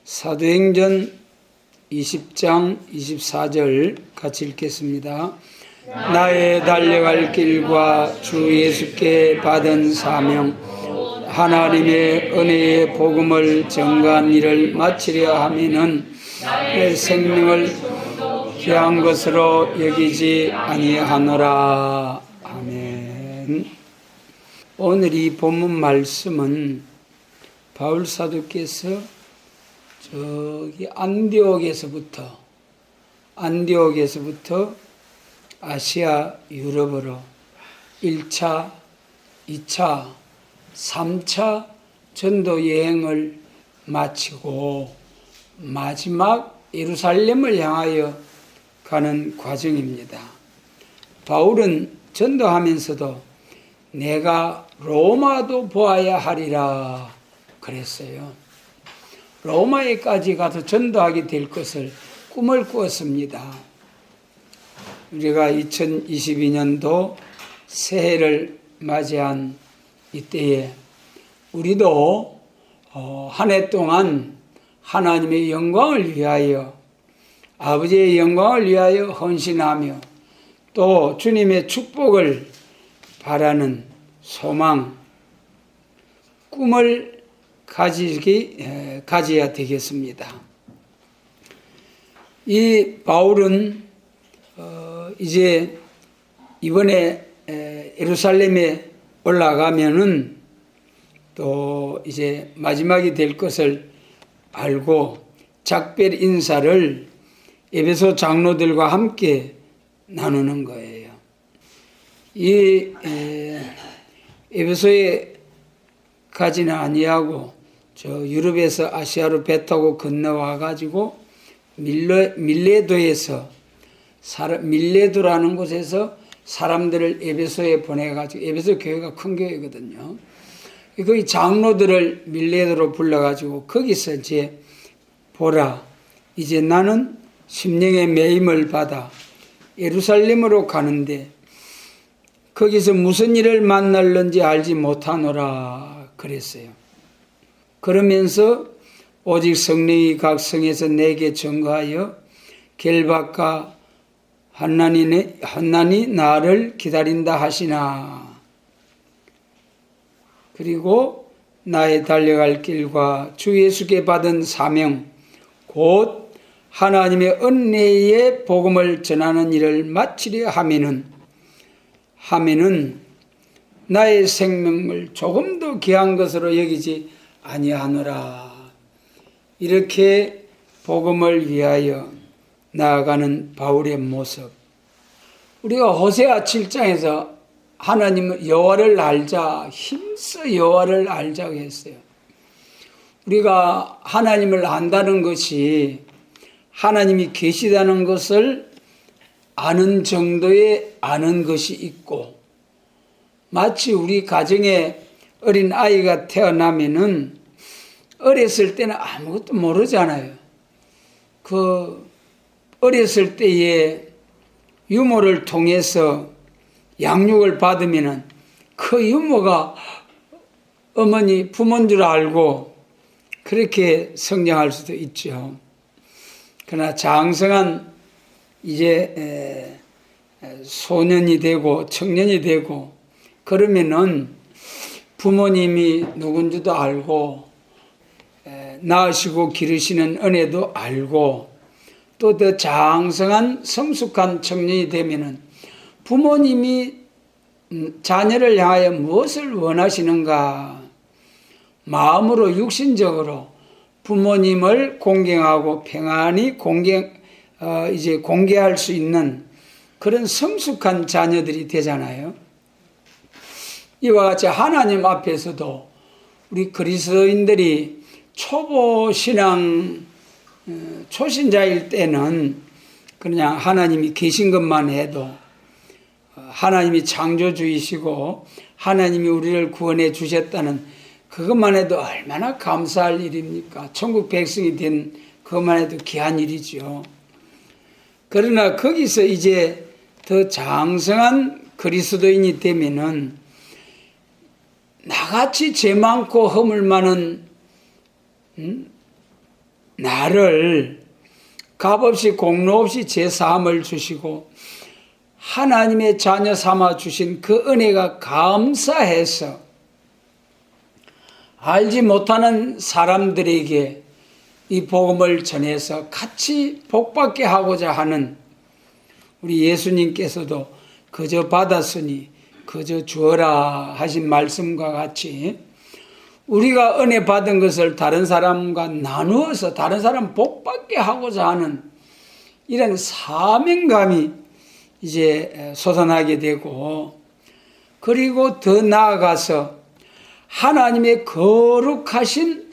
사도행전 20장 24절 같이 읽겠습니다. 나의 달려갈 길과 주 예수께 받은 사명, 하나님의 은혜의 복음을 전가한 일을 마치려 하면은 내 생명을 귀한 것으로 여기지 아니하노라. 아멘. 오늘 이 본문 말씀은 바울 사도께서 저기 안디옥에서부터 아시아 유럽으로 1차, 2차, 3차 전도 여행을 마치고 마지막 예루살렘을 향하여 가는 과정입니다. 바울은 전도하면서도 내가 로마도 보아야 하리라 그랬어요. 로마에까지 가서 전도하게 될 것을 꿈을 꾸었습니다. 우리가 2022년도 새해를 맞이한 이때에 우리도 한 해 동안 하나님의 영광을 위하여, 아버지의 영광을 위하여 헌신하며 또 주님의 축복을 바라는 소망, 꿈을 가져야 되겠습니다. 이 바울은 이제 이번에 예루살렘에 올라가면은 또 이제 마지막이 될 것을 알고 작별 인사를 에베소 장로들과 함께 나누는 거예요. 이 에베소에 가지는 아니하고 저 유럽에서 아시아로 배 타고 건너와 가지고 밀레도에서 밀레도라는 곳에서 사람들을 에베소에 보내 가지고, 에베소 교회가 큰 교회거든요. 거기 장로들을 밀레도로 불러 가지고 거기서 이제 보라, 이제 나는 심령의 매임을 받아 예루살렘으로 가는데 거기서 무슨 일을 만날는지 알지 못하노라 그랬어요. 그러면서 오직 성령이 각 성에서 내게 증거하여 결박과 환난이 나를 기다린다 하시나. 그리고 나의 달려갈 길과 주 예수께 받은 사명, 곧 하나님의 은혜의 복음을 전하는 일을 마치려 하면은 나의 생명을 조금도 귀한 것으로 여기지 아니하노라. 이렇게 복음을 위하여 나아가는 바울의 모습. 우리가 호세아 7장에서 하나님 여호와를 알자, 힘써 여호와를 알자고 했어요. 우리가 하나님을 안다는 것이 하나님이 계시다는 것을 아는 정도의 아는 것이 있고, 마치 우리 가정에 어린 아이가 태어나면은 어렸을 때는 아무것도 모르잖아요. 그 어렸을 때에 유모를 통해서 양육을 받으면은 그 유모가 어머니 부모인 줄 알고 그렇게 성장할 수도 있죠. 그러나 장성한 이제 소년이 되고 청년이 되고 그러면은 부모님이 누군지도 알고 낳으시고 기르시는 은혜도 알고 또 더 장성한 성숙한 청년이 되면은 부모님이 자녀를 향하여 무엇을 원하시는가 마음으로 육신적으로 부모님을 공경하고 평안히 공개할 수 있는 그런 성숙한 자녀들이 되잖아요. 이와 같이 하나님 앞에서도 우리 그리스도인들이 초보 신앙 초신자일 때는 그냥 하나님이 계신 것만 해도 하나님이 창조주이시고 하나님이 우리를 구원해 주셨다는 그것만 해도 얼마나 감사할 일입니까? 천국 백성이 된 그것만 해도 귀한 일이죠. 그러나 거기서 이제 더 장성한 그리스도인이 되면은 나같이 죄 많고 허물 많은 나를 값없이 공로 없이 제사함을 주시고 하나님의 자녀 삼아 주신 그 은혜가 감사해서 알지 못하는 사람들에게 이 복음을 전해서 같이 복받게 하고자 하는 우리 예수님께서도 그저 받았으니 그저 주어라 하신 말씀과 같이 우리가 은혜 받은 것을 다른 사람과 나누어서 다른 사람 복받게 하고자 하는 이런 사명감이 이제 솟아나게 되고, 그리고 더 나아가서 하나님의 거룩하신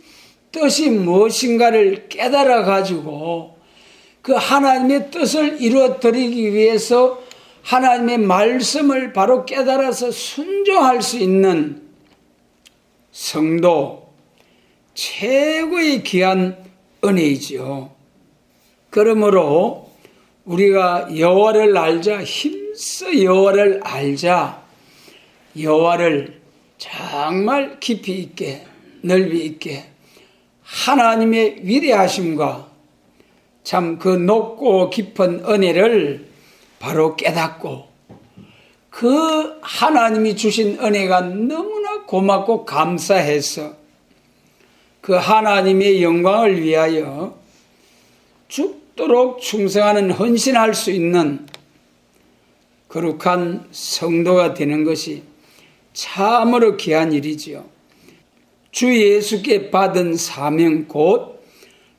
뜻이 무엇인가를 깨달아 가지고 그 하나님의 뜻을 이루어드리기 위해서 하나님의 말씀을 바로 깨달아서 순종할 수 있는 성도, 최고의 귀한 은혜이지요. 그러므로 우리가 여호와를 알자, 힘써 여호와를 알자, 여호와를 정말 깊이 있게 넓이 있게 하나님의 위대하심과 참 그 높고 깊은 은혜를 바로 깨닫고 그 하나님이 주신 은혜가 너무나 고맙고 감사해서 그 하나님의 영광을 위하여 죽도록 충성하는 헌신할 수 있는 거룩한 성도가 되는 것이 참으로 귀한 일이지요. 주 예수께 받은 사명 곧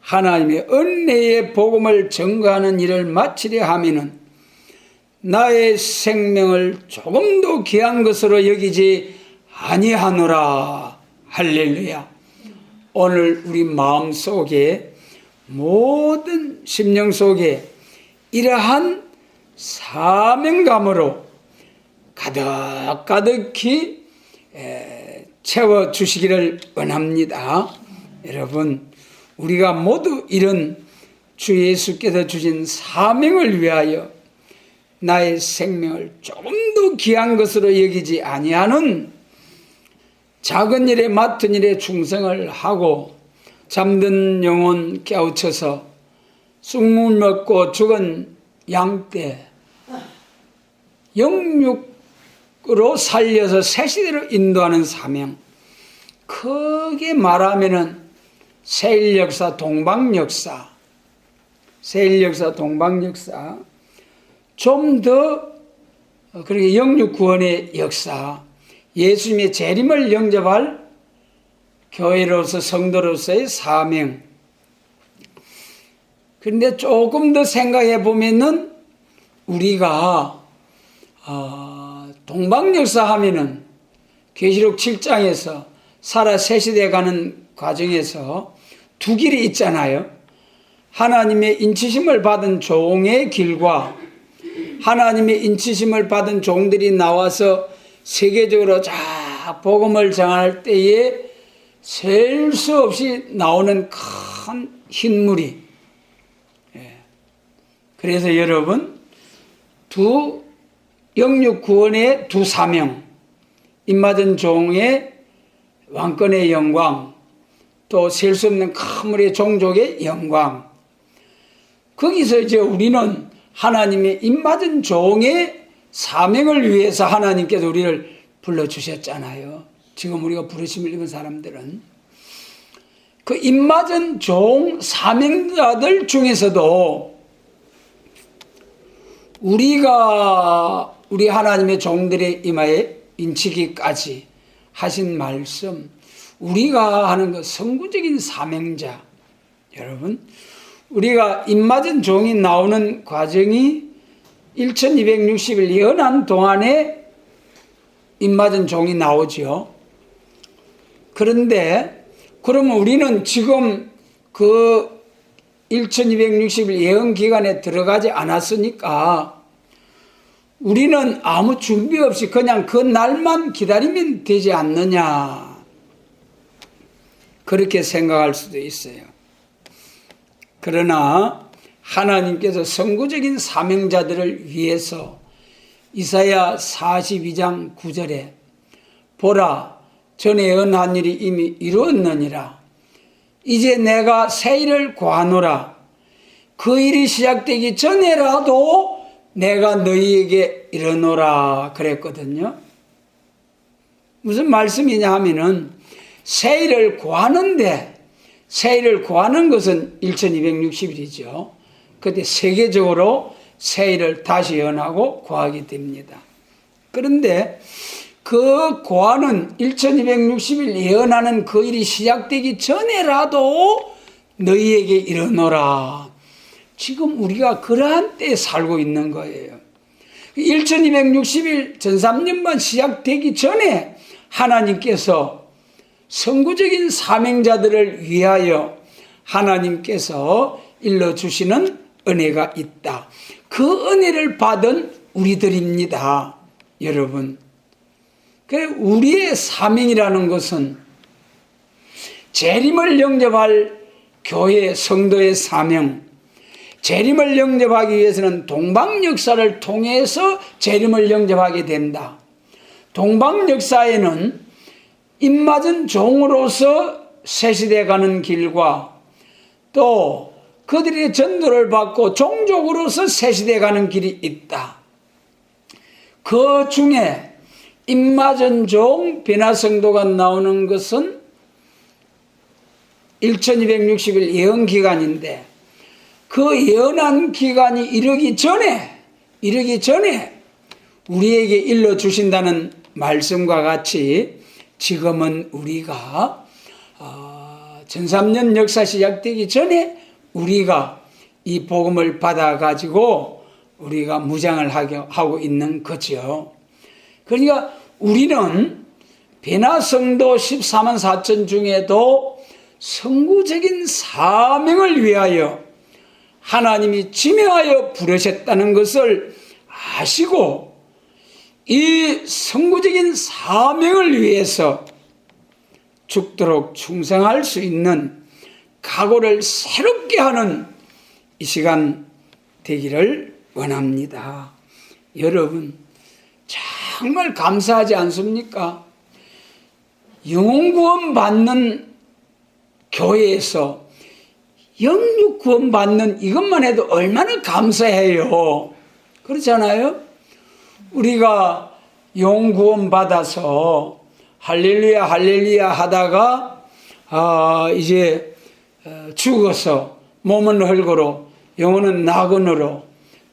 하나님의 은혜의 복음을 전가하는 일을 마치려 하면은 나의 생명을 조금도 귀한 것으로 여기지 아니하노라. 할렐루야. 오늘 우리 마음 속에 모든 심령 속에 이러한 사명감으로 가득가득히 채워주시기를 원합니다. 여러분, 우리가 모두 이런 주 예수께서 주신 사명을 위하여 나의 생명을 조금도 귀한 것으로 여기지 아니하는 작은 일에 맡은 일에 충성을 하고 잠든 영혼 깨우쳐서 쑥물 먹고 죽은 양떼 영육으로 살려서 새시대로 인도하는 사명, 크게 말하면은 세일역사, 동방역사, 세일역사, 동방역사, 좀 더 그렇게 영육구원의 역사, 예수님의 재림을 영접할 교회로서 성도로서의 사명. 그런데 조금 더 생각해 보면은 우리가 동방역사 하면은 계시록 7장에서 살아 새시대 가는 과정에서 두 길이 있잖아요. 하나님의 인치심을 받은 종의 길과 하나님의 인치심을 받은 종들이 나와서 세계적으로 쫙 복음을 전할 때에 셀 수 없이 나오는 큰 흰물이. 그래서 여러분, 두 영육 구원의 두 사명, 입맞은 종의 왕권의 영광, 또 셀 수 없는 큰 물의 종족의 영광. 거기서 이제 우리는 하나님의 입맞은 종의 사명을 위해서 하나님께서 우리를 불러주셨잖아요. 지금 우리가 부르심을 입은 사람들은 그 입맞은 종 사명자들 중에서도 우리가 우리 하나님의 종들의 이마에 인치기까지 하신 말씀, 우리가 하는 그 선구적인 사명자, 여러분, 우리가 입맞은 종이 나오는 과정이 1260일 연한 동안에 입맞은 종이 나오죠. 그런데 그러면 우리는 지금 그 1260일 예언 기간에 들어가지 않았으니까 우리는 아무 준비 없이 그냥 그 날만 기다리면 되지 않느냐, 그렇게 생각할 수도 있어요. 그러나 하나님께서 선구적인 사명자들을 위해서 이사야 42장 9절에 보라, 전에 예언한 일이 이미 이루었느니라, 이제 내가 새 일을 구하노라. 그 일이 시작되기 전에라도 내가 너희에게 이르노라 그랬거든요. 무슨 말씀이냐 하면은 새 일을 구하는데, 새 일을 구하는 것은 1260일이죠. 그때 세계적으로 새 일을 다시 예언하고 구하게 됩니다. 그런데 그 구하는 1260일 예언하는 그 일이 시작되기 전에라도 너희에게 이르노라. 지금 우리가 그러한 때에 살고 있는 거예요. 1260일 전삼년반 시작되기 전에 하나님께서 선구적인 사명자들을 위하여 하나님께서 일러주시는 은혜가 있다. 그 은혜를 받은 우리들입니다. 여러분, 그래 우리의 사명이라는 것은 재림을 영접할 교회 성도의 사명, 재림을 영접하기 위해서는 동방역사를 통해서 재림을 영접하게 된다. 동방역사에는 입맞은 종으로서 새 시대 가는 길과 또 그들의 전도를 받고 종족으로서 새 시대 가는 길이 있다. 그 중에 입맞은 종 변화성도가 나오는 것은 1260일 예언기간인데, 그 예언한 기간이 이르기 전에 우리에게 일러주신다는 말씀과 같이 지금은 우리가 전삼년 역사 시작되기 전에 우리가 이 복음을 받아가지고 우리가 무장을 하고 있는 거죠. 그러니까 우리는 변화성도 14만 4천 중에도 선구적인 사명을 위하여 하나님이 지명하여 부르셨다는 것을 아시고 이 선구적인 사명을 위해서 죽도록 충성할 수 있는 각오를 새롭게 하는 이 시간 되기를 원합니다. 여러분, 정말 감사하지 않습니까? 영혼구원 받는 교회에서 영육구원 받는 이것만 해도 얼마나 감사해요. 그렇잖아요? 우리가 영구원 받아서 할렐루야 할렐루야 하다가 이제 죽어서 몸은 흙으로 영혼은 낙원으로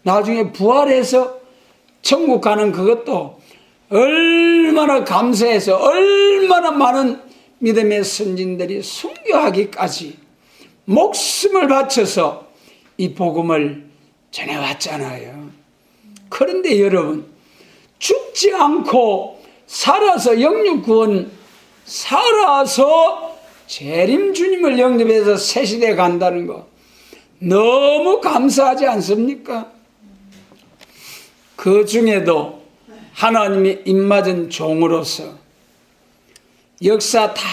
나중에 부활해서 천국 가는 그것도 얼마나 감사해서 얼마나 많은 믿음의 선진들이 순교하기까지 목숨을 바쳐서 이 복음을 전해왔잖아요. 그런데 여러분, 죽지 않고 살아서 영육구원 살아서 재림 주님을 영접해서 새 시대에 간다는 거 너무 감사하지 않습니까? 그 중에도 하나님의 입맞은 종으로서 역사 다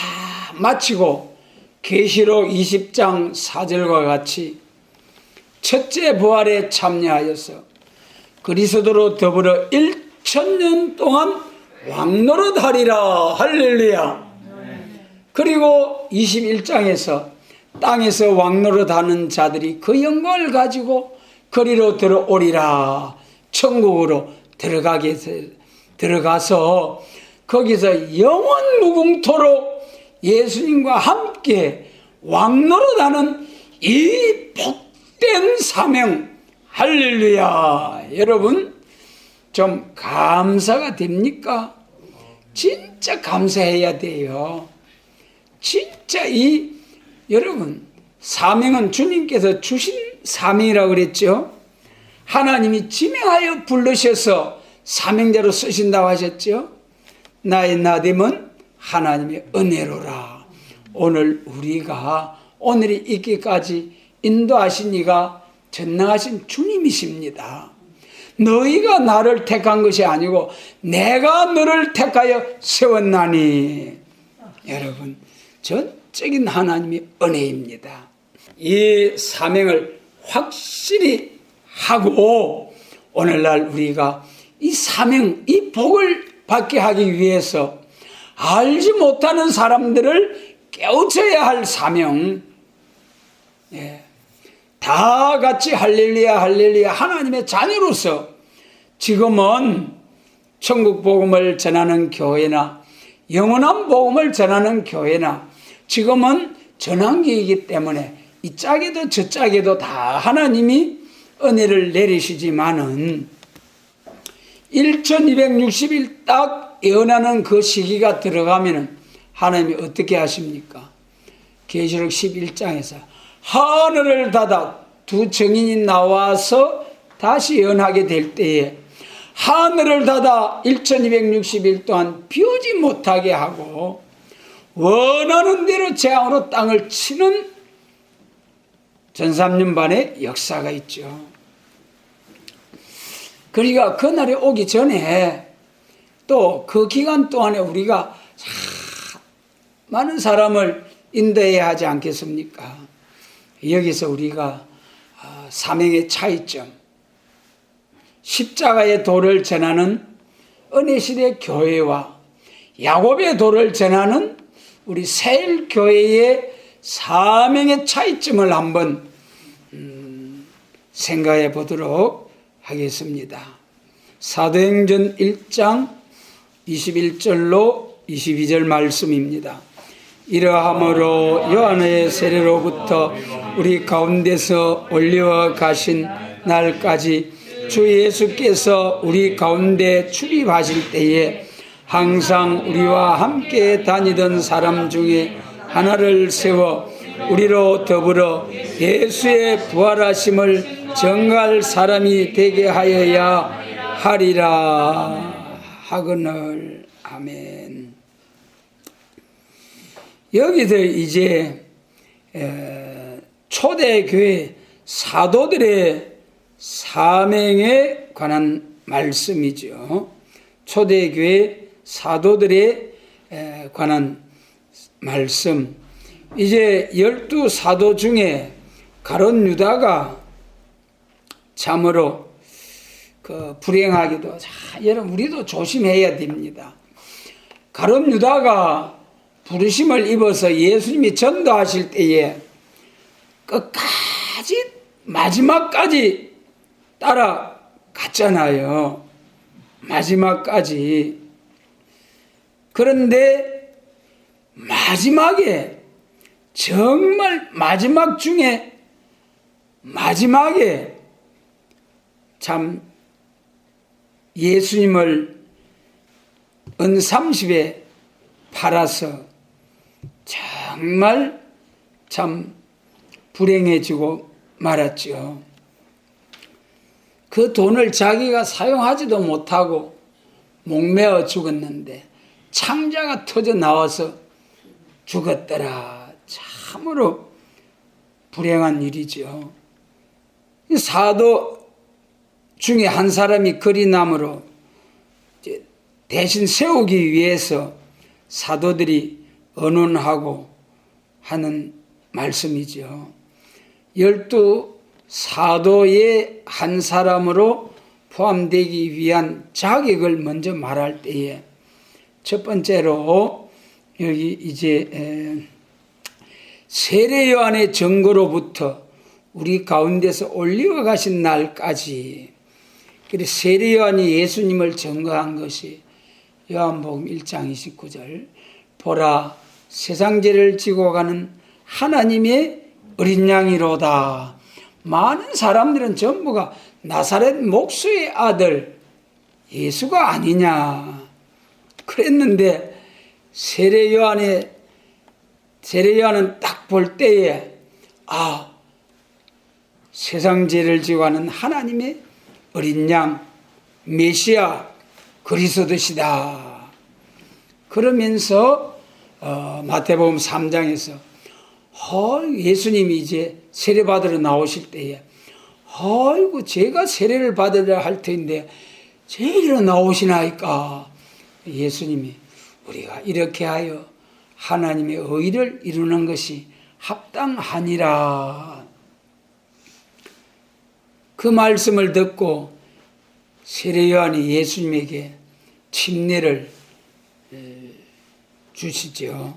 마치고 계시록 20장 4절과 같이 첫째 부활에 참여하여서 그리스도로 더불어 1000년 동안 왕노릇하리라. 할렐루야. 그리고 21장에서 땅에서 왕노릇하는 자들이 그 영광을 가지고 거리로 들어오리라. 천국으로 들어가서 거기서 영원 무궁토록 예수님과 함께 왕노릇하는 이 복된 사명. 할렐루야. 여러분, 좀 감사가 됩니까? 진짜 감사해야 돼요. 진짜 여러분, 사명은 주님께서 주신 사명이라고 그랬죠. 하나님이 지명하여 부르셔서 사명자로 쓰신다고 하셨죠. 나의 나됨은 하나님의 은혜로라. 오늘 우리가 오늘이 있기까지 인도하신 이가 전능하신 주님이십니다. 너희가 나를 택한 것이 아니고 내가 너를 택하여 세웠나니. 여러분, 전적인 하나님의 은혜입니다. 이 사명을 확실히 하고 오늘날 우리가 이 사명, 이 복을 받게 하기 위해서 알지 못하는 사람들을 깨우쳐야 할 사명, 예. 다 같이 할렐루야 할렐루야 하나님의 자녀로서 지금은 천국 복음을 전하는 교회나 영원한 복음을 전하는 교회나 지금은 전환기이기 때문에 이 짝에도 저 짝에도 다 하나님이 은혜를 내리시지만은 1260일 딱 예언하는 그 시기가 들어가면은 하나님이 어떻게 하십니까? 계시록 11장에서 하늘을 닫아 두 증인이 나와서 다시 예언하게 될 때에 하늘을 닫아 1260일 동안 비오지 못하게 하고 원하는 대로 재앙으로 땅을 치는 전삼년반의 역사가 있죠. 그러니까 그날이 오기 전에 또 그 기간 동안에 우리가 많은 사람을 인도해야 하지 않겠습니까? 여기서 우리가 사명의 차이점, 십자가의 도를 전하는 은혜시대 교회와 야곱의 도를 전하는 우리 세일교회의 사명의 차이점을 한번 생각해 보도록 하겠습니다. 사도행전 1장 21절로 22절 말씀입니다. 이러함으로 요한의 세례로부터 우리 가운데서 올려 가신 날까지 주 예수께서 우리 가운데 출입하실 때에 항상 우리와 함께 다니던 사람 중에 하나를 세워 우리로 더불어 예수의 부활하심을 전갈 사람이 되게 하여야 하리라 하거늘. 아멘. 여기서 이제 초대교회 사도들의 사명에 관한 말씀이죠. 초대교회 사도들에 관한 말씀. 이제 12사도 중에 가룟 유다가 참으로 불행하기도, 여러분 우리도 조심해야 됩니다. 가룟 유다가 부르심을 입어서 예수님이 전도하실 때에 끝까지 마지막까지 따라갔잖아요. 마지막까지. 그런데 마지막에, 정말 마지막 중에 마지막에 참 예수님을 은30에 팔아서 정말 참 불행해지고 말았죠. 그 돈을 자기가 사용하지도 못하고 목매어 죽었는데 창자가 터져 나와서 죽었더라. 참으로 불행한 일이죠. 사도 중에 한 사람이 거리나무로 대신 세우기 위해서 사도들이 언론하고 하는 말씀이죠. 12사도의 한 사람으로 포함되기 위한 자격을 먼저 말할 때에 첫 번째로 여기 이제 세례 요한의 증거로부터 우리 가운데서 올리워 가신 날까지, 그래서 세례 요한이 예수님을 증거한 것이 요한복음 1장 29절 보라 세상 죄를 지고 가는 하나님의 어린 양이로다. 많은 사람들은 전부가 나사렛 목수의 아들 예수가 아니냐 그랬는데 세례 요한은 딱 볼 때에 세상 죄를 지고 가는 하나님의 어린 양 메시아 그리스도시다. 그러면서 마태복음 3장에서 예수님이 이제 세례 받으러 나오실 때에 아이고 제가 세례를 받으려 할 텐데 제일로 나오시나이까. 예수님이 우리가 이렇게 하여 하나님의 의를 이루는 것이 합당하니라. 그 말씀을 듣고 세례 요한이 예수님에게 침례를 주시죠.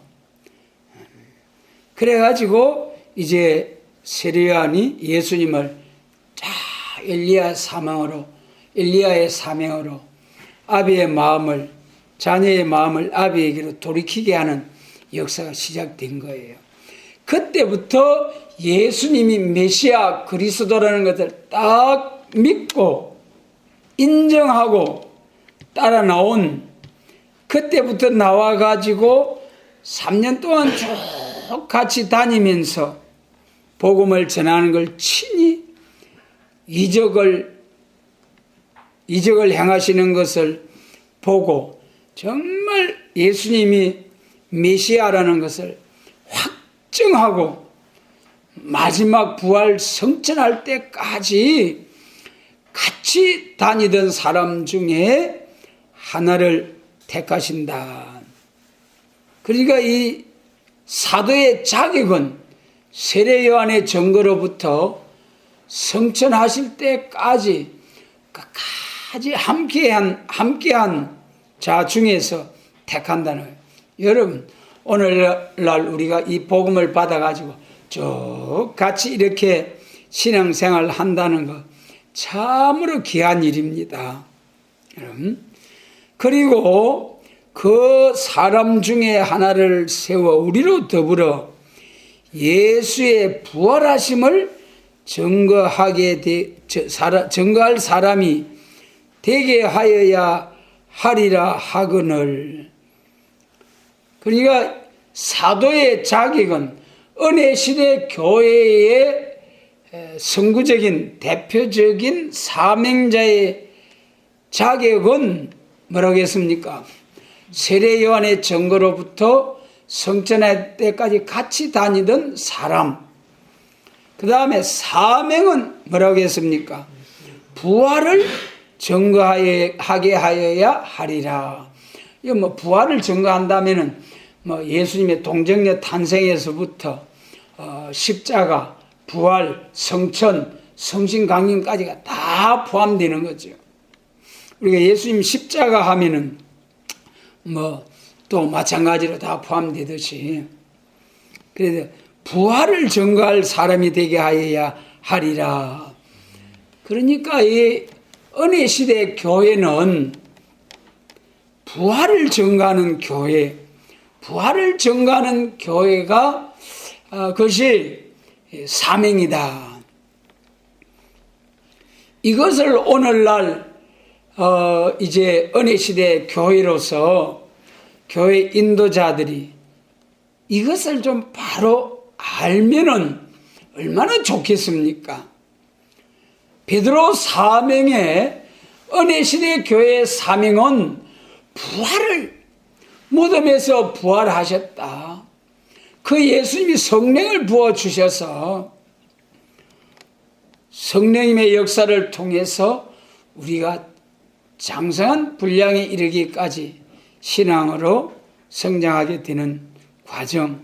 그래가지고 이제 세례요한이 예수님을 엘리야의 사명으로 아비의 마음을, 자녀의 마음을 아비에게로 돌이키게 하는 역사가 시작된 거예요. 그때부터 예수님이 메시아 그리스도라는 것을 딱 믿고 인정하고 따라 나온, 그때부터 나와가지고 3년 동안 쭉 같이 다니면서 복음을 전하는 걸 친히 이적을 행하시는 것을 보고 정말 예수님이 메시아라는 것을 확증하고 마지막 부활 성천할 때까지 같이 다니던 사람 중에 하나를 택하신다. 그러니까 이 사도의 자격은 세례요한의 증거로부터 성천하실 때까지 끝까지 함께한 자 중에서 택한다는 거예요. 여러분, 오늘날 우리가 이 복음을 받아가지고 쭉 같이 이렇게 신앙생활을 한다는 거 참으로 귀한 일입니다. 여러분, 그리고 그 사람 중에 하나를 세워 우리로 더불어 예수의 부활하심을 증거할 사람이 되게 하여야 하리라 하거늘. 그러니까 사도의 자격은 은혜시대 교회의 선구적인 대표적인 사명자의 자격은 뭐라고 했습니까? 세례요한의 증거로부터 성천할 때까지 같이 다니던 사람. 그 다음에 사명은 뭐라고 했습니까? 부활을 증거하게 하여야 하리라. 이거 뭐 부활을 증거한다면은 뭐 예수님의 동정녀 탄생에서부터 십자가, 부활, 성천, 성신강림까지가 다 포함되는 거죠. 우리가 예수님 십자가 하면은 뭐 또 마찬가지로 다 포함되듯이, 그래서 부활을 증거할 사람이 되게 하여야 하리라. 그러니까 이 은혜시대 교회는 부활을 증거하는 교회, 부활을 증거하는 교회가 그것이 사명이다. 이것을 오늘날 이제 은혜시대 교회로서 교회 인도자들이 이것을 좀 바로 알면은 얼마나 좋겠습니까? 베드로 사명의 은혜시대 교회의 사명은 부활을, 무덤에서 부활하셨다. 그 예수님이 성령을 부어주셔서 성령님의 역사를 통해서 우리가 장성한 분량에 이르기까지 신앙으로 성장하게 되는 과정,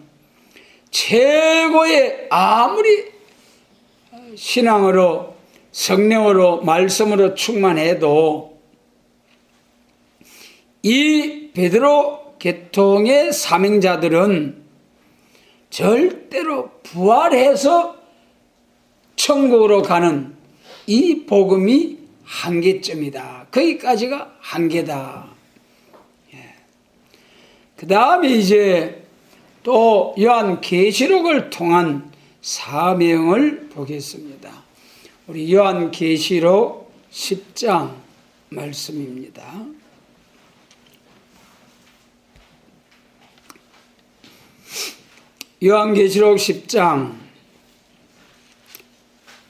최고의 아무리 신앙으로 성령으로 말씀으로 충만해도 이 베드로 계통의 사명자들은 절대로 부활해서 천국으로 가는 이 복음이 한계점이다. 거기까지가 한계다. 그 다음에 이제 또 요한계시록을 통한 사명을 보겠습니다. 우리 요한계시록 10장 말씀입니다. 요한계시록 10장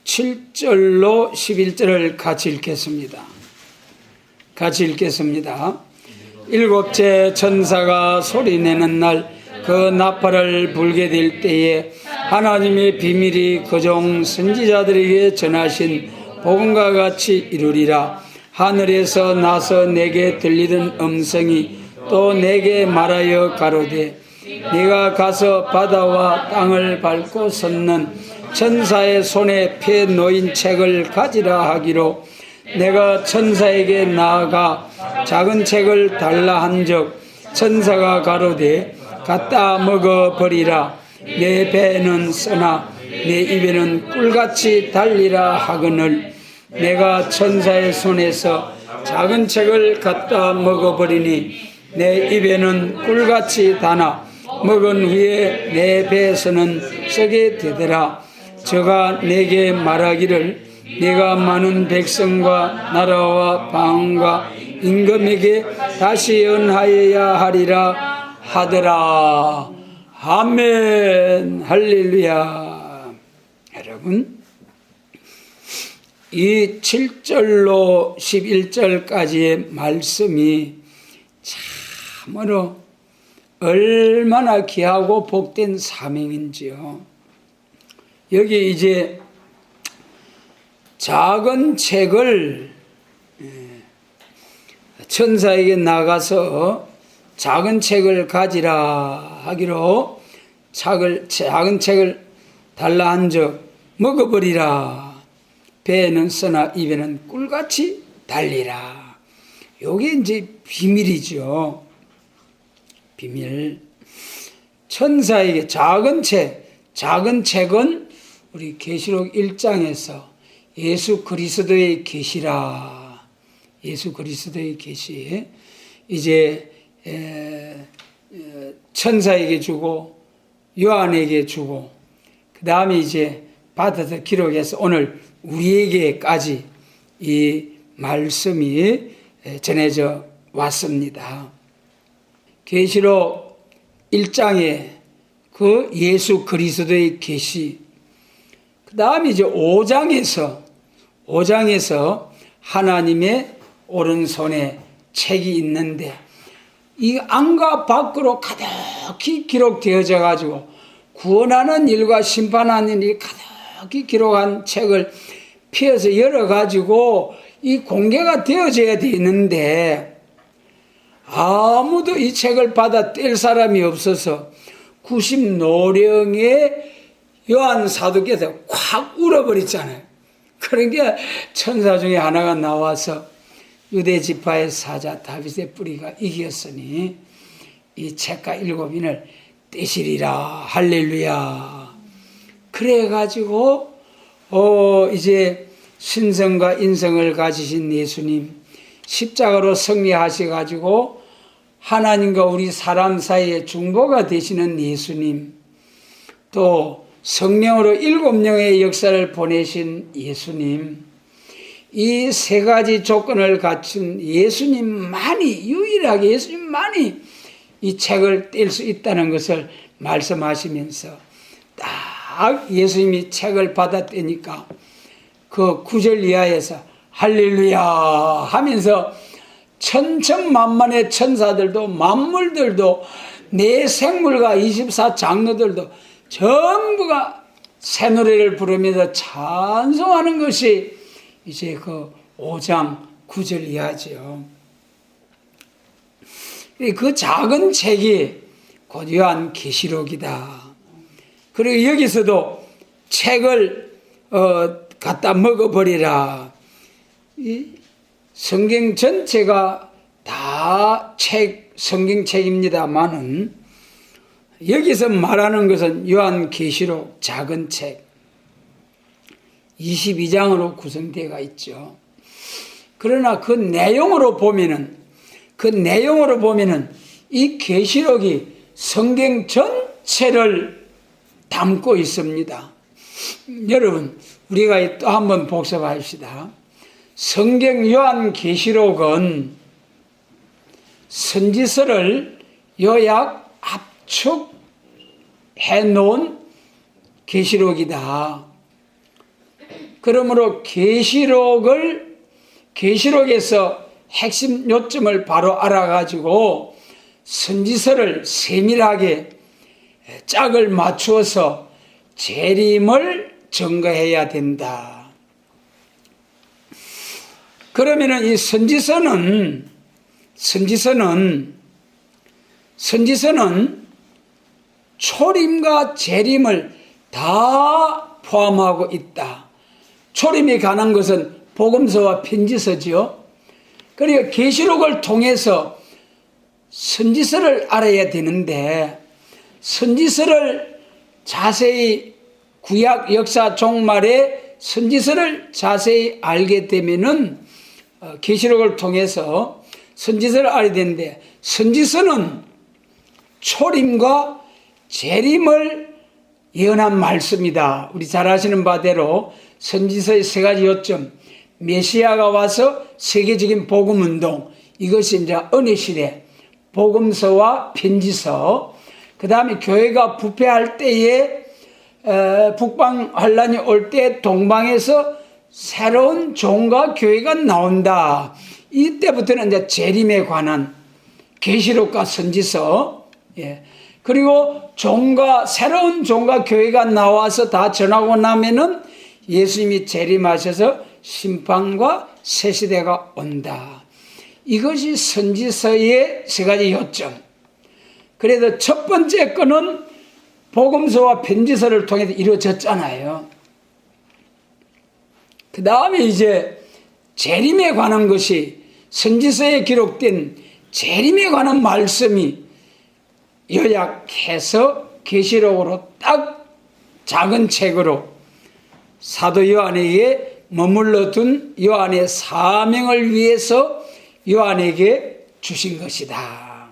7절로 11절을 같이 읽겠습니다. 일곱째 천사가 소리내는 날 그 나팔을 불게 될 때에 하나님의 비밀이 그종 선지자들에게 전하신 복음과 같이 이루리라. 하늘에서 나서 내게 들리던 음성이 또 내게 말하여 가로되 네가 가서 바다와 땅을 밟고 섰는 천사의 손에 펴 놓인 책을 가지라 하기로, 내가 천사에게 나아가 작은 책을 달라 한적 천사가 가로되 갖다 먹어버리라. 내 배는 쓰나 내 입에는 꿀같이 달리라 하거늘 내가 천사의 손에서 작은 책을 갖다 먹어버리니 내 입에는 꿀같이 다나 먹은 후에 내 배에서는 썩게 되더라. 저가 내게 말하기를 네가 많은 백성과 나라와 방언과 임금에게 다시 연하여야 하리라 하더라. 아멘. 할렐루야. 여러분, 이 7절로 11절까지의 말씀이 참으로 얼마나 귀하고 복된 사명인지요. 여기 이제 작은 책을 천사에게 나가서 작은 책을 가지라 하기로 작은 책을 달라 한즉 먹어버리라. 배에는 써나 입에는 꿀같이 달리라. 요게 이제 비밀이죠. 비밀. 천사에게 작은 책은 우리 계시록 1장에서 예수 그리스도의 계시라. 예수 그리스도의 계시. 이제 천사에게 주고 요한에게 주고 그 다음에 이제 받아서 기록해서 오늘 우리에게까지 이 말씀이 전해져 왔습니다. 계시록 1장에 그 예수 그리스도의 계시, 그 다음에 이제 5장에서 하나님의 오른손에 책이 있는데 이 안과 밖으로 가득히 기록되어져 가지고 구원하는 일과 심판하는 일이 가득히 기록한 책을 펴서 열어 가지고 이 공개가 되어져야 되는데 아무도 이 책을 받아 뗄 사람이 없어서 90노령의 요한 사도께서 콱 울어버렸잖아요. 그러니까 천사 중에 하나가 나와서 유대 지파의 사자 다윗의 뿌리가 이겼으니 이 책과 7인을 떼시리라. 할렐루야. 그래가지고 이제 신성과 인성을 가지신 예수님 십자가로 승리하셔가지고 하나님과 우리 사람 사이에 중보가 되시는 예수님, 또 성령으로 7명의 역사를 보내신 예수님, 이 세 가지 조건을 갖춘 예수님만이, 유일하게 예수님만이 이 책을 뗄 수 있다는 것을 말씀하시면서 딱 예수님이 책을 받아 떼니까 그 9절 이하에서 할렐루야 하면서 천천만만의 천사들도 만물들도 내 생물과 24장로들도 전부가 새 노래를 부르면서 찬송하는 것이 이제 그 5장 9절 이하죠. 그 작은 책이 곧 요한 계시록이다. 그리고 여기서도 책을 갖다 먹어버리라. 이 성경 전체가 다 성경책입니다만은 여기서 말하는 것은 요한 계시록 작은 책 22장으로 구성되어 있죠. 그러나 그 내용으로 보면은 이 계시록이 성경 전체를 담고 있습니다. 여러분, 우리가 또 한번 복습합시다. 성경 요한 계시록은 선지서를 요약 압축해 놓은 계시록이다. 그러므로 계시록에서 핵심 요점을 바로 알아가지고 선지서를 세밀하게 짝을 맞추어서 재림을 증거해야 된다. 그러면은 이 선지서는 초림과 재림을 다 포함하고 있다. 초림에 관한 것은 복음서와 편지서지요. 그러니까 계시록을 통해서 선지서를 알아야 되는데 선지서를 자세히 구약 역사 종말의 선지서를 자세히 알게 되면은 계시록을 통해서 선지서를 알게 되는데, 선지서는 초림과 재림을 예언한 말씀이다. 우리 잘 아시는 바대로 선지서의 세 가지 요점, 메시아가 와서 세계적인 복음운동, 이것이 이제 은혜 시대, 복음서와 편지서, 그 다음에 교회가 부패할 때에 북방 환란이 올 때 동방에서 새로운 종과 교회가 나온다. 이때부터는 이제 재림에 관한 계시록과 선지서, 그리고 새로운 종과 교회가 나와서 다 전하고 나면은 예수님이 재림하셔서 심판과 새 시대가 온다. 이것이 선지서의 세 가지 요점. 그래도 첫 번째 거는 복음서와 편지서를 통해서 이루어졌잖아요. 그 다음에 이제 재림에 관한 것이, 선지서에 기록된 재림에 관한 말씀이 요약해서 계시록으로 딱 작은 책으로 사도 요한에게 머물러 둔 요한의 사명을 위해서 요한에게 주신 것이다.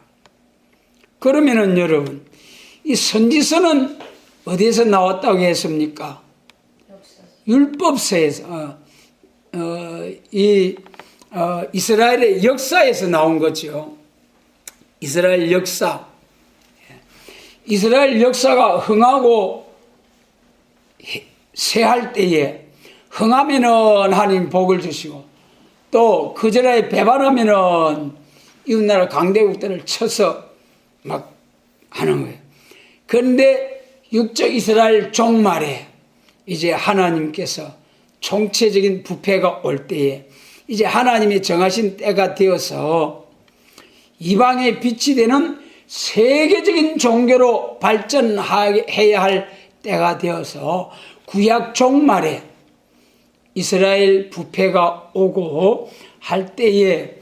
그러면은 여러분, 이 선지서는 어디에서 나왔다고 했습니까? 율법서에서, 이스라엘의 역사에서 나온 거죠. 이스라엘 역사. 이스라엘 역사가 흥하고 쇠할 때에, 흥하면은 하나님 복을 주시고, 또 그전에 배반하면은 이웃나라 강대국들을 쳐서 막 하는 거예요. 그런데 육적 이스라엘 종말에 이제 하나님께서 총체적인 부패가 올 때에 이제 하나님이 정하신 때가 되어서 이방의 빛이 되는 세계적인 종교로 발전해야 할 때가 되어서 구약 종말에 이스라엘 부패가 오고 할 때에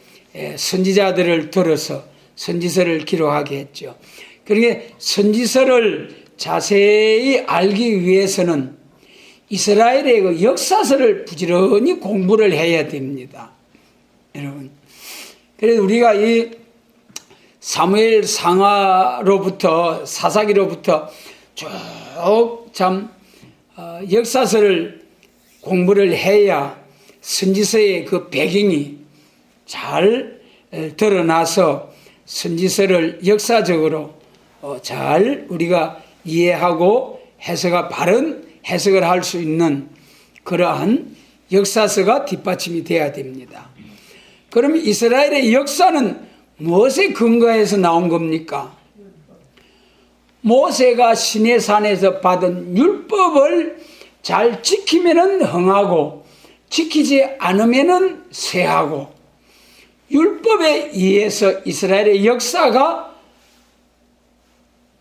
선지자들을 들어서 선지서를 기록하게 했죠. 그러니까 선지서를 자세히 알기 위해서는 이스라엘의 그 역사서를 부지런히 공부를 해야 됩니다. 여러분. 그래서 우리가 이 사무엘 상하로부터, 사사기로부터 쭉 참 역사서를 공부를 해야 선지서의 그 배경이 잘 드러나서 선지서를 역사적으로 잘 우리가 이해하고 바른 해석을 할 수 있는 그러한 역사서가 뒷받침이 되어야 됩니다. 그러면 이스라엘의 역사는 무엇에 근거해서 나온 겁니까? 모세가 시내산에서 받은 율법을 잘 지키면은 흥하고, 지키지 않으면은 쇠하고, 율법에 의해서 이스라엘의 역사가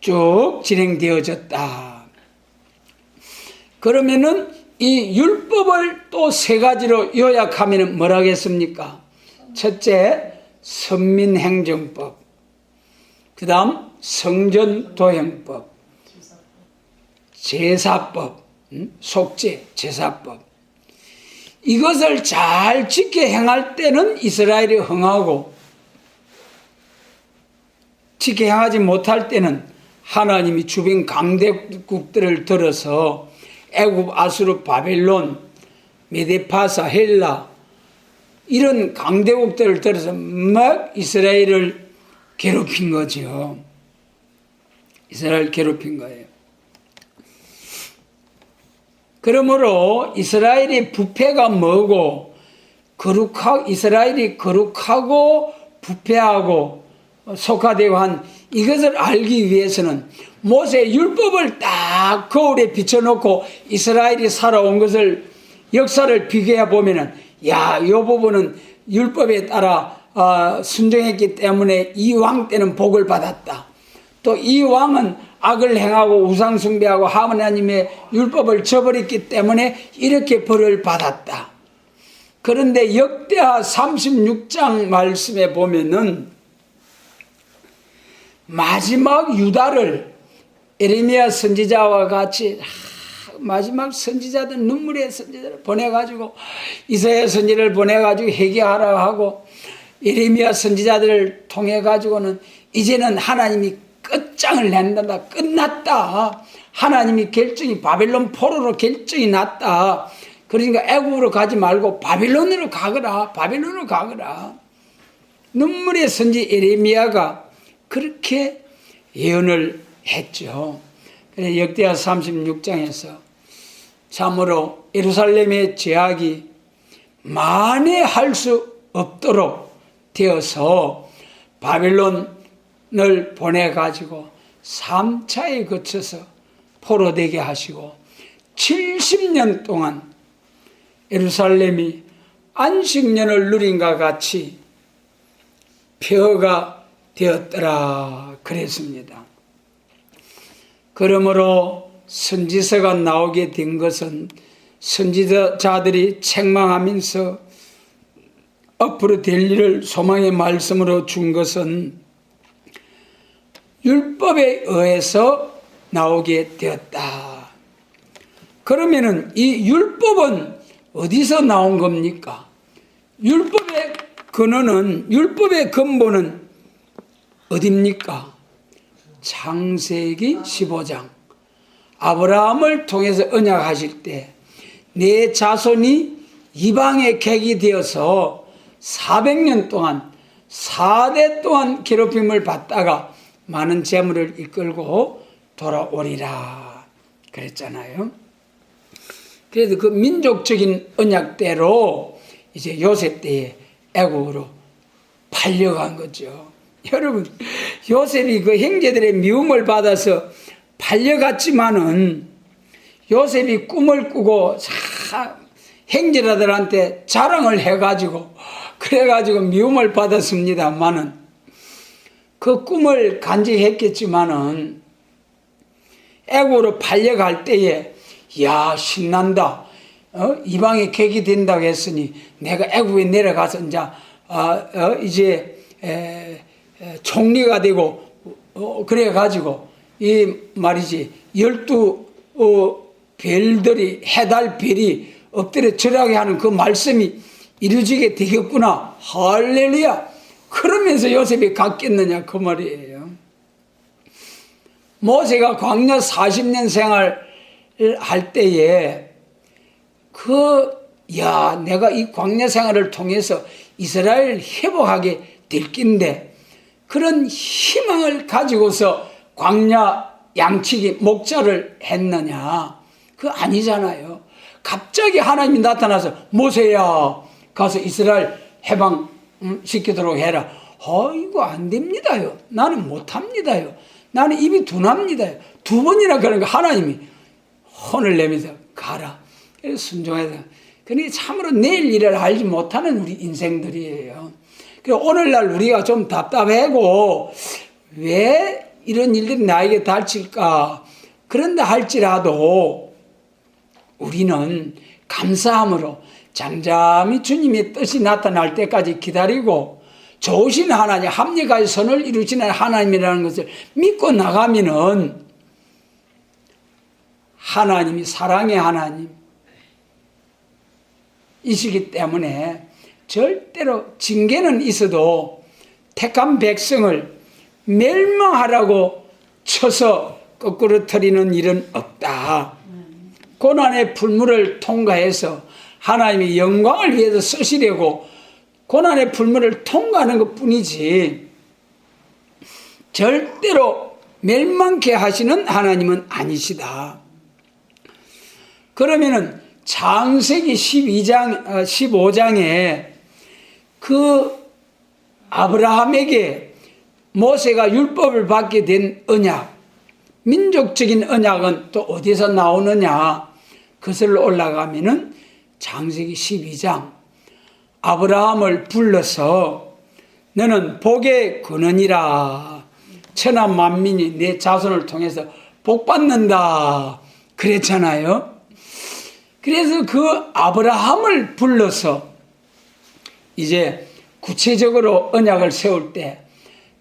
쭉 진행되어졌다. 그러면은 이 율법을 또 세 가지로 요약하면 뭐라겠습니까? 첫째, 선민행정법. 그 다음, 성전도행법. 제사법. 속죄, 제사법. 이것을 잘 지켜 행할 때는 이스라엘이 흥하고, 지켜 행하지 못할 때는 하나님이 주변 강대국들을 들어서 애굽, 아수르, 바벨론, 메데파사, 헬라 이런 강대국들을 들어서 막 이스라엘을 괴롭힌 거죠. 이스라엘 괴롭힌 거예요. 그러므로 이스라엘의 부패가 뭐고, 이스라엘이 거룩하고 부패하고 속화되고 한 이것을 알기 위해서는 모세의 율법을 딱 거울에 비춰놓고 이스라엘이 살아온 것을, 역사를 비교해 보면은, 야, 이 부분은 율법에 따라 순종했기 때문에 이 왕 때는 복을 받았다. 또 이 왕은 악을 행하고 우상 숭배하고 하나님의 율법을 저버렸기 때문에 이렇게 벌을 받았다. 그런데 역대하 36장 말씀에 보면은 마지막 유다를 에레미야 선지자와 같이 마지막 선지자들, 눈물의 선지자를 보내가지고 이사야 선지를 보내가지고 회개하라 하고 예레미야 선지자들을 통해가지고는 이제는 하나님이 끝장을 낸다. 끝났다. 하나님이 결정이 바벨론 포로로 결정이 났다. 그러니까 애굽으로 가지 말고 바벨론으로 가거라. 바벨론으로 가거라. 눈물의 선지 예레미야가 그렇게 예언을 했죠. 역대하 36장에서 참으로 예루살렘의 죄악이 만회할 수 없도록 되어서 바벨론을 보내가지고 3차에 거쳐서 포로되게 하시고 70년 동안 예루살렘이 안식년을 누린과 같이 폐허가 되었더라 그랬습니다. 그러므로 선지서가 나오게 된 것은 선지자들이 책망하면서 앞으로 될 일을 소망의 말씀으로 준 것은 율법에 의해서 나오게 되었다. 그러면은 이 율법은 어디서 나온 겁니까? 율법의 근원은, 율법의 근본은 어디입니까? 창세기 15장. 아브라함을 통해서 언약하실 때 내 자손이 이방의 객이 되어서 400년 동안 4대 동안 괴롭힘을 받다가 많은 재물을 이끌고 돌아오리라 그랬잖아요. 그래서 그 민족적인 언약대로 이제 요셉 때에 애국으로 팔려간 거죠. 여러분, 요셉이 그 형제들의 미움을 받아서 팔려갔지만은 요셉이 꿈을 꾸고 형제들한테 자랑을 해가지고 그래가지고 미움을 받았습니다만은 그 꿈을 간직했겠지만은 애국으로 팔려갈 때에 야 신난다. 이방에 객이 된다고 했으니 내가 애국에 내려가서 이제 총리가 되고 그래가지고 이 말이지 12 별들이 해달 별이 엎드려 절하게 하는 그 말씀이 이루어지게 되겠구나. 할렐루야. 그러면서 요셉이 갔겠느냐 그 말이에요. 모세가 광야 40년 생활을 할 때에 내가 이 광야 생활을 통해서 이스라엘을 회복하게 될 낀데 그런 희망을 가지고서 광야 양치기 목자를 했느냐? 그거 아니잖아요. 갑자기 하나님이 나타나서 모세야 가서 이스라엘 해방시키도록 해라. 이거 안 됩니다요. 나는 못합니다요. 나는 입이 둔합니다요. 2번이나 그런 거 하나님이 혼을 내면서 가라. 그래서 순종해야 돼. 그러니 참으로 내일 일을 알지 못하는 우리 인생들이에요. 그래서 오늘날 우리가 좀 답답하고 왜 이런 일들이 나에게 닥칠까? 그런다 할지라도 우리는 감사함으로 잠잠히 주님의 뜻이 나타날 때까지 기다리고 좋으신 하나님, 합리까지 선을 이루시는 하나님이라는 것을 믿고 나가면은 하나님이 사랑의 하나님이시기 때문에 절대로 징계는 있어도 택한 백성을 멸망하라고 쳐서 거꾸로 터리는 일은 없다. 고난의 풀물을 통과해서 하나님의 영광을 위해서 쓰시려고 고난의 풀물을 통과하는 것 뿐이지 절대로 멸망케 하시는 하나님은 아니시다. 그러면은 창세기 15장에 그 아브라함에게 모세가 율법을 받게 된 언약, 민족적인 언약은 또 어디서 나오느냐? 그것을 올라가면은 창세기 12장 아브라함을 불러서 너는 복의 근원이라 천하 만민이 내 자손을 통해서 복받는다 그랬잖아요. 그래서 그 아브라함을 불러서 이제 구체적으로 언약을 세울 때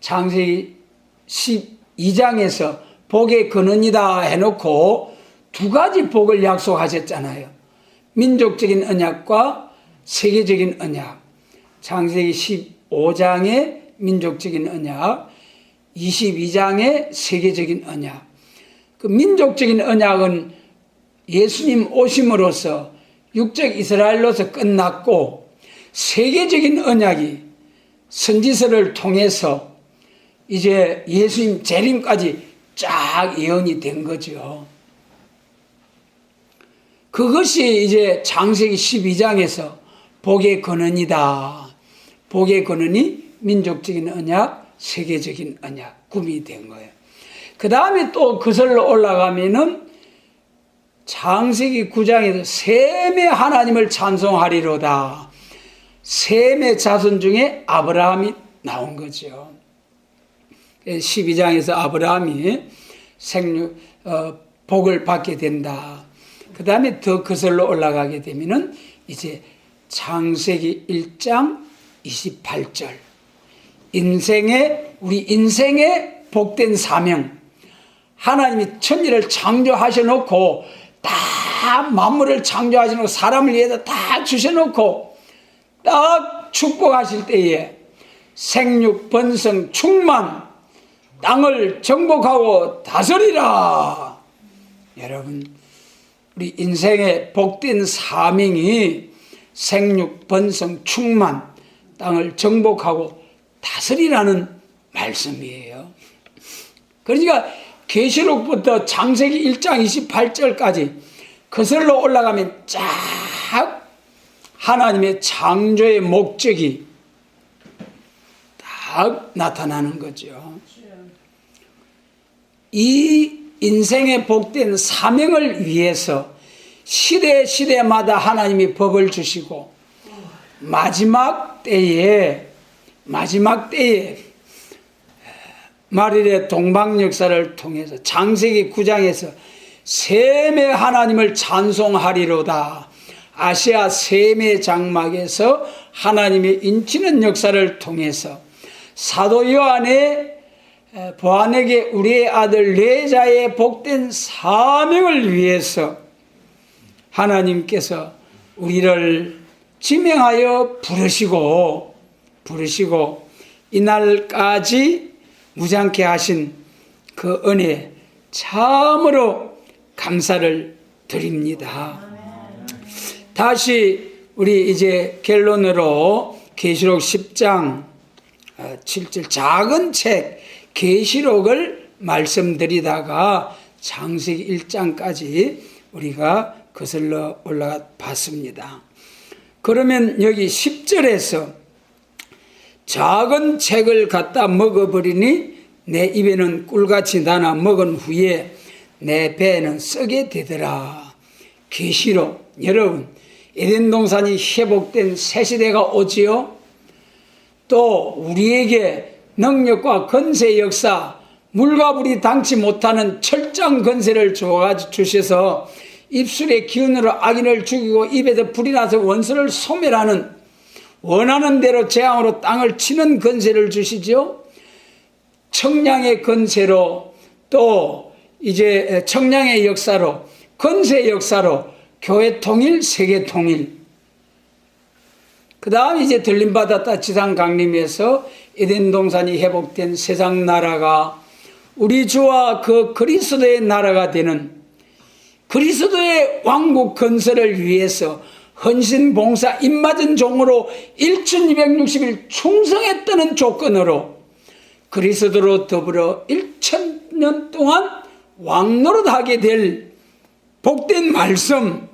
창세기 12장에서 복의 근원이다 해놓고 두 가지 복을 약속하셨잖아요. 민족적인 언약과 세계적인 언약. 창세기 15장의 민족적인 언약, 22장의 세계적인 언약. 그 민족적인 언약은 예수님 오심으로써 육적 이스라엘로서 끝났고, 세계적인 언약이 선지서를 통해서 이제 예수님 재림까지 쫙 예언이 된 거죠. 그것이 이제 창세기 12장에서 복의 근원이다. 복의 근원이 민족적인 언약, 세계적인 언약, 구분이 된 거예요. 그 다음에 또 그슬로 올라가면은 창세기 9장에서 셈의 하나님을 찬송하리로다. 셈의 자손 중에 아브라함이 나온 거죠. 12장에서 아브라함이 복을 받게 된다. 그 다음에 더 그슬로 올라가게 되면은 이제 창세기 1장 28절. 우리 인생의 복된 사명. 하나님이 천지를 창조하셔놓고, 다 만물을 창조하셔놓고, 사람을 위해서 다 주셔놓고, 딱 축복하실 때에 생육, 번성, 충만, 땅을 정복하고 다스리라. 여러분, 우리 인생의 복된 사명이 생육, 번성, 충만, 땅을 정복하고 다스리라는 말씀이에요. 그러니까 계시록부터 창세기 1장 28절까지 그슬로 올라가면 쫙 하나님의 창조의 목적이 딱 나타나는 거죠. 이 인생의 복된 사명을 위해서 시대마다 하나님이 법을 주시고, 마지막 때에 말일의 동방 역사를 통해서 창세기 9장에서 셈의 하나님을 찬송하리로다. 아시아 셈의 장막에서 하나님의 인치는 역사를 통해서 사도 요한의 보아내게 우리의 아들 레자의 복된 사명을 위해서 하나님께서 우리를 지명하여 부르시고 이날까지 무장케 하신 그 은혜 참으로 감사를 드립니다. 다시 우리 이제 결론으로 계시록 10장 7절 작은 책 계시록을 말씀드리다가 창세기 1장까지 우리가 거슬러 올라가 봤습니다. 그러면 여기 10절에서 작은 책을 갖다 먹어버리니 내 입에는 꿀같이 나나 먹은 후에 내 배에는 썩게 되더라. 계시록, 여러분, 에덴 동산이 회복된 새 시대가 오지요. 또 우리에게 능력과 건세 역사, 물과 불이 당치 못하는 철장 건세를 주셔서 입술의 기운으로 악인을 죽이고 입에서 불이 나서 원수를 소멸하는, 원하는 대로 재앙으로 땅을 치는 건세를 주시죠. 청량의 건세로, 또 이제 청량의 역사로, 건세 역사로 교회 통일, 세계 통일. 그 다음 이제 들림받았다 지상 강림에서 에덴 동산이 회복된 세상 나라가 우리 주와 그 그리스도의 나라가 되는, 그리스도의 왕국 건설을 위해서 헌신 봉사 입맞은 종으로 1260일 충성했다는 조건으로 그리스도로 더불어 1000년 동안 왕노릇하게 될 복된 말씀,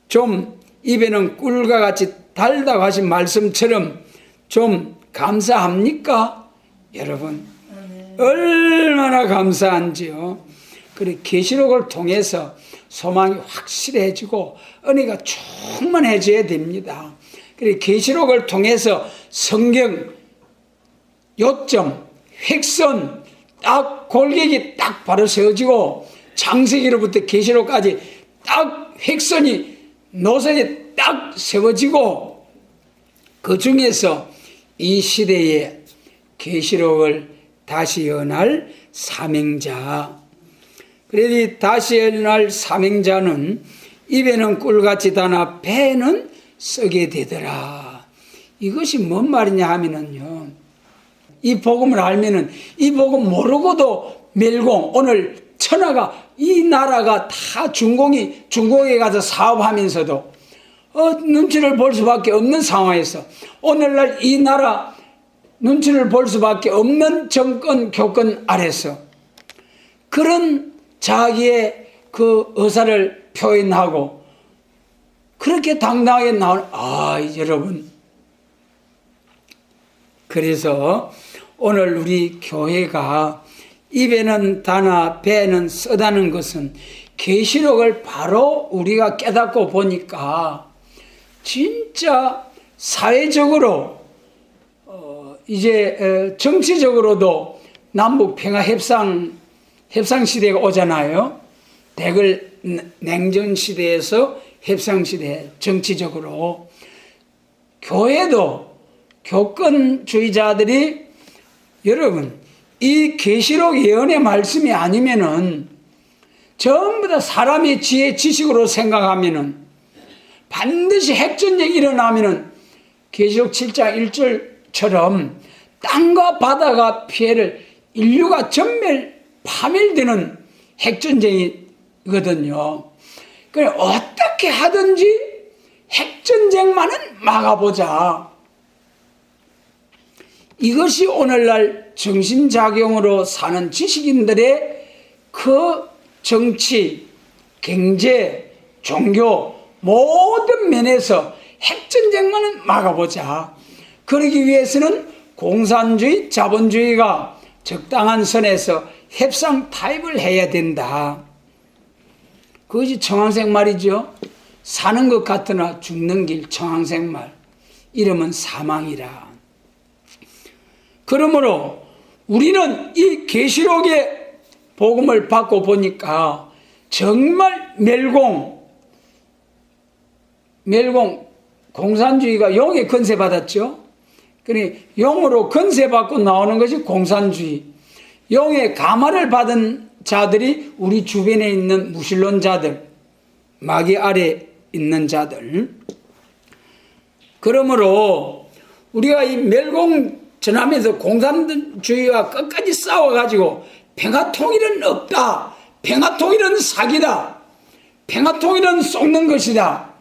좀 입에는 꿀과 같이 달다고 하신 말씀처럼 좀 감사합니까? 여러분, 얼마나 감사한지요. 그리고 계시록을 통해서 소망이 확실해지고 은혜가 충만해져야 됩니다. 그리고 계시록을 통해서 성경 요점, 획선, 딱 골격이 딱 바로 세워지고 창세기로부터 계시록까지 딱 획선이 노선이 딱 세워지고, 그 중에서 이 시대에 계시록을 다시 연할 사명자, 그러니 다시 일어날 사명자는 입에는 꿀같이 다나 배에는 썩게 되더라. 이것이 뭔 말이냐 하면은요, 이 복음을 알면은, 이 복음 모르고도 멸공, 오늘 천하가, 이 나라가 다 중공에 가서 사업하면서도 눈치를 볼 수밖에 없는 상황에서 오늘날 이 나라 눈치를 볼 수밖에 없는 정권 교권 아래서 그런 자기의 그 의사를 표현하고 그렇게 당당하게 나오는, 여러분, 그래서 오늘 우리 교회가 입에는 다나 배에는 쓰다는 것은 계시록을 바로 우리가 깨닫고 보니까 진짜 사회적으로 이제 정치적으로도 남북 평화 협상 시대가 오잖아요. 대걸 냉전 시대에서 협상 시대, 정치적으로 교회도 교권주의자들이, 여러분, 이 계시록 예언의 말씀이 아니면은 전부 다 사람의 지혜 지식으로 생각하면은 반드시 핵전쟁이 일어나면은 계시록 7장 1절처럼 땅과 바다가 피해를, 인류가 파멸되는 핵전쟁이거든요. 그래, 어떻게 하든지 핵전쟁만은 막아보자. 이것이 오늘날 정신작용으로 사는 지식인들의 그 정치, 경제, 종교 모든 면에서 핵전쟁만은 막아보자. 그러기 위해서는 공산주의, 자본주의가 적당한 선에서 협상 타협을 해야 된다. 그것이 청황색 말이죠. 사는 것 같으나 죽는 길, 청황색 말. 이름은 사망이라. 그러므로 우리는 이 계시록의 복음을 받고 보니까 정말 공산주의가 용의 건세 받았죠. 그러니 용으로 건세 받고 나오는 것이 공산주의. 용의 감화를 받은 자들이 우리 주변에 있는 무신론자들, 마귀 아래 있는 자들. 그러므로 우리가 이 멸공 전하면서 공산주의와 끝까지 싸워가지고 평화통일은 없다, 평화통일은 사기다, 평화통일은 속는 것이다,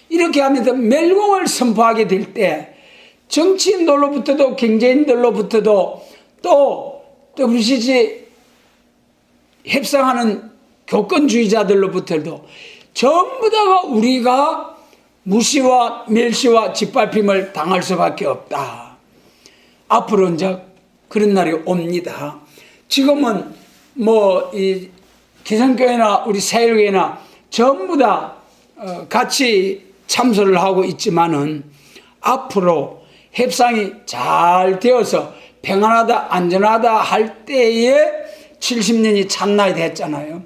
이렇게 하면서 멸공을 선포하게 될 때 정치인들로부터도 경제인들로부터도 또 WCG 협상하는 교권주의자들로부터도 전부 다가 우리가 무시와 멸시와 짓밟힘을 당할 수밖에 없다. 앞으로 이제 그런 날이 옵니다. 지금은 이 기성교회나 우리 세일교회나 전부 다 같이 참석을 하고 있지만은 앞으로 협상이 잘 되어서 평안하다, 안전하다 할 때에 70년이 참나이 됐잖아요.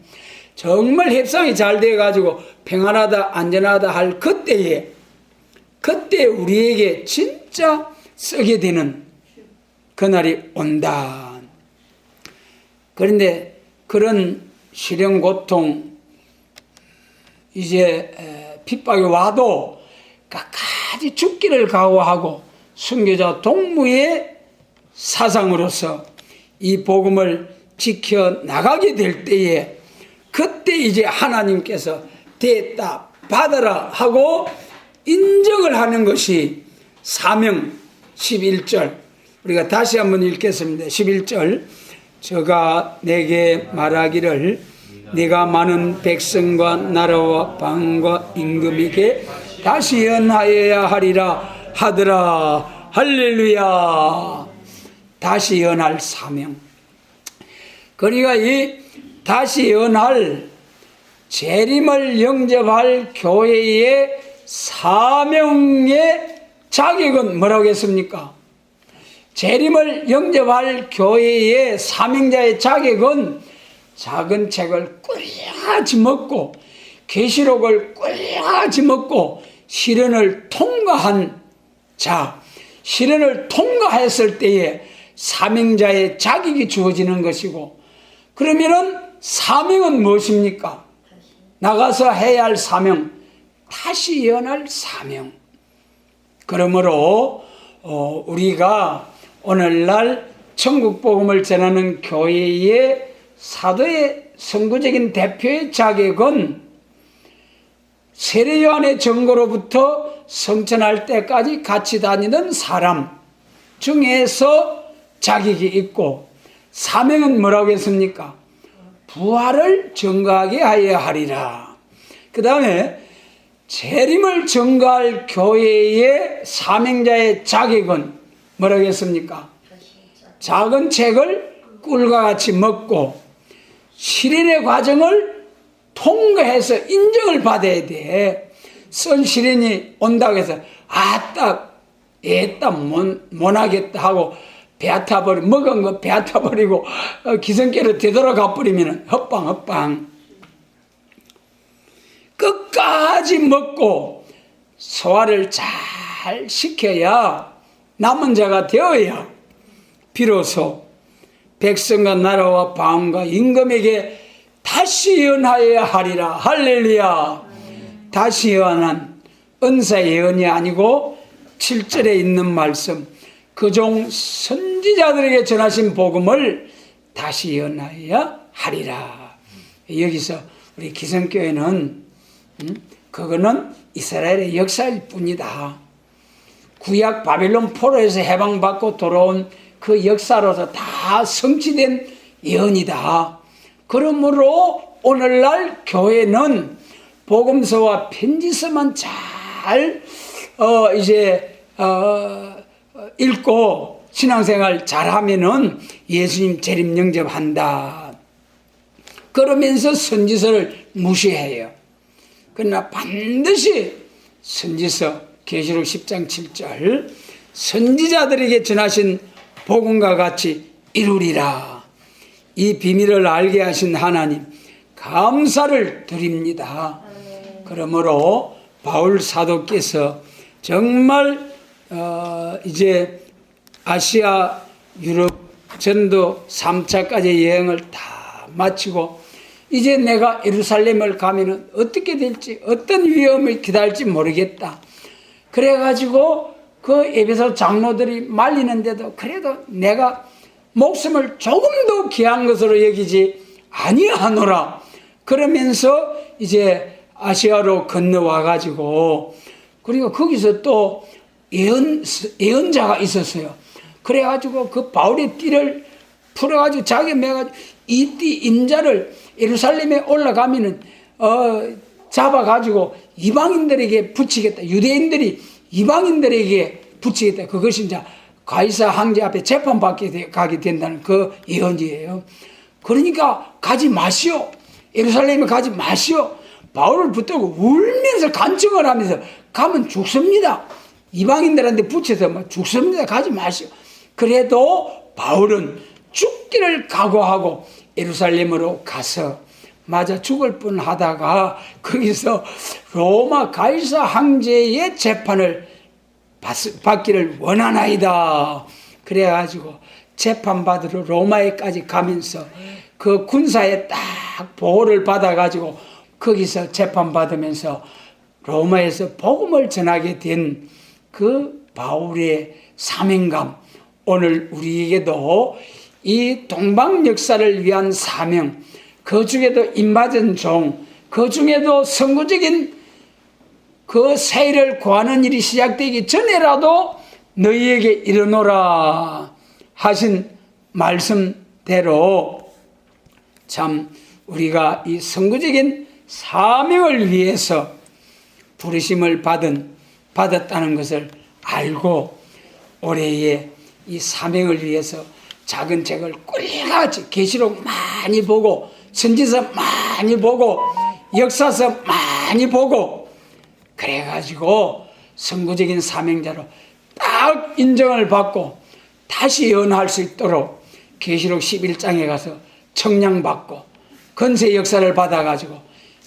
정말 협상이 잘 돼가지고 평안하다, 안전하다 할 그때 우리에게 진짜 쓰게 되는 그날이 온다. 그런데 그런 시련, 고통, 이제 핍박이 와도 끝까지 죽기를 각오하고 순교자 동무의 사상으로서 이 복음을 지켜나가게 될 때에 그때 이제 하나님께서 됐다, 받아라 하고 인정을 하는 것이 사명 11절. 우리가 다시 한번 읽겠습니다. 11절. 저가 내게 말하기를 네가 많은 백성과 나라와 방과 임금에게 다시 연하여야 하리라 하더라. 할렐루야. 다시 연할 사명. 그러니까 이 다시 연할 재림을 영접할 교회의 사명의 자격은 뭐라고 했습니까? 재림을 영접할 교회의 사명자의 자격은 작은 책을 꿀같이 먹고 계시록을 꿀같이 먹고 시련을 통과한 자, 시련을 통과했을 때에 사명자의 자격이 주어지는 것이고, 그러면은 사명은 무엇입니까? 나가서 해야 할 사명, 다시 예언할 사명. 그러므로 우리가 오늘날 천국 복음을 전하는 교회의 사도의 선구적인 대표의 자격은 세례 요한의 증거로부터 성천할 때까지 같이 다니던 사람 중에서 자격이 있고, 사명은 뭐라고 했습니까? 부활을 증거하게 하여 하리라. 그 다음에 재림을 증거할 교회의 사명자의 자격은 뭐라고 했습니까? 작은 책을 꿀과 같이 먹고 시련의 과정을 통과해서 인정을 받아야 돼. 쓴 시련이 온다고 해서 아따 애따 못하겠다 하고 배아타버리고, 먹은 거 배아타버리고 기성께로 되돌아가 버리면 헛방. 끝까지 먹고 소화를 잘 시켜야 남은 자가 되어야 비로소 백성과 나라와 방과 임금에게 다시 예언하여야 하리라. 할렐루야. 다시 예언한 은사 예언이 아니고 7절에 있는 말씀, 그종 선지자들에게 전하신 복음을 다시 예언하여야 하리라. 여기서 우리 기성교회는 그거는 이스라엘의 역사일 뿐이다. 구약 바빌론 포로에서 해방받고 돌아온 그 역사로서 다 성취된 예언이다. 그러므로 오늘날 교회는 복음서와 편지서만 잘 읽고 신앙생활 잘하면은 예수님 재림 영접한다. 그러면서 선지서를 무시해요. 그러나 반드시 선지서 계시록 10장 7절 선지자들에게 전하신 복음과 같이 이루리라. 이 비밀을 알게 하신 하나님 감사를 드립니다. 그러므로 바울 사도께서 정말 이제 아시아 유럽 전도 3차까지 여행을 다 마치고 이제 내가 예루살렘을 가면은 어떻게 될지, 어떤 위험을 기다릴지 모르겠다. 그래가지고 그 에베소 장로들이 말리는데도 그래도 내가 목숨을 조금 더 귀한 것으로 여기지 아니하노라. 그러면서 이제 아시아로 건너와가지고, 그리고 거기서 또 예언자가 있었어요. 그래가지고 그 바울의 띠를 풀어가지고 자기 매가지고 이 띠 임자를 예루살렘에 올라가면은 잡아가지고 이방인들에게 붙이겠다. 유대인들이 이방인들에게 붙이겠다. 그것이 이제 가이사 황제 앞에 재판받게 가게 된다는 그 예언이에요. 그러니까 가지 마시오. 예루살렘에 가지 마시오. 바울을 붙들고 울면서 간청을 하면서 가면 죽습니다. 이방인들한테 붙여서 막 죽습니다. 가지 마시오. 그래도 바울은 죽기를 각오하고 예루살렘으로 가서 맞아 죽을 뻔하다가 거기서 로마 가이사 황제의 재판을 받기를 원하나이다. 그래가지고 재판받으러 로마에까지 가면서 그 군사에 딱 보호를 받아가지고 거기서 재판받으면서 로마에서 복음을 전하게 된 그 바울의 사명감, 오늘 우리에게도 이 동방 역사를 위한 사명, 그 중에도 임받은 종, 그 중에도 선구적인 그 세일을 구하는 일이 시작되기 전에라도 너희에게 이르노라 하신 말씀대로 참 우리가 이 선구적인 사명을 위해서 부르심을 받았다는 것을 알고 올해의 이 사명을 위해서 작은 책을 꿀같이 계시록 많이 보고 선지서 많이 보고 역사서 많이 보고 그래가지고 선구적인 사명자로 딱 인정을 받고 다시 예언할 수 있도록 계시록 11장에 가서 청량받고 건세 역사를 받아가지고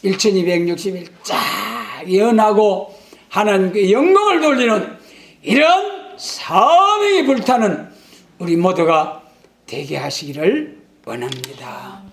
1260일 쫙 예언하고 하나님께 영광을 돌리는 이런 사명이 불타는 우리 모두가 되게 하시기를 원합니다.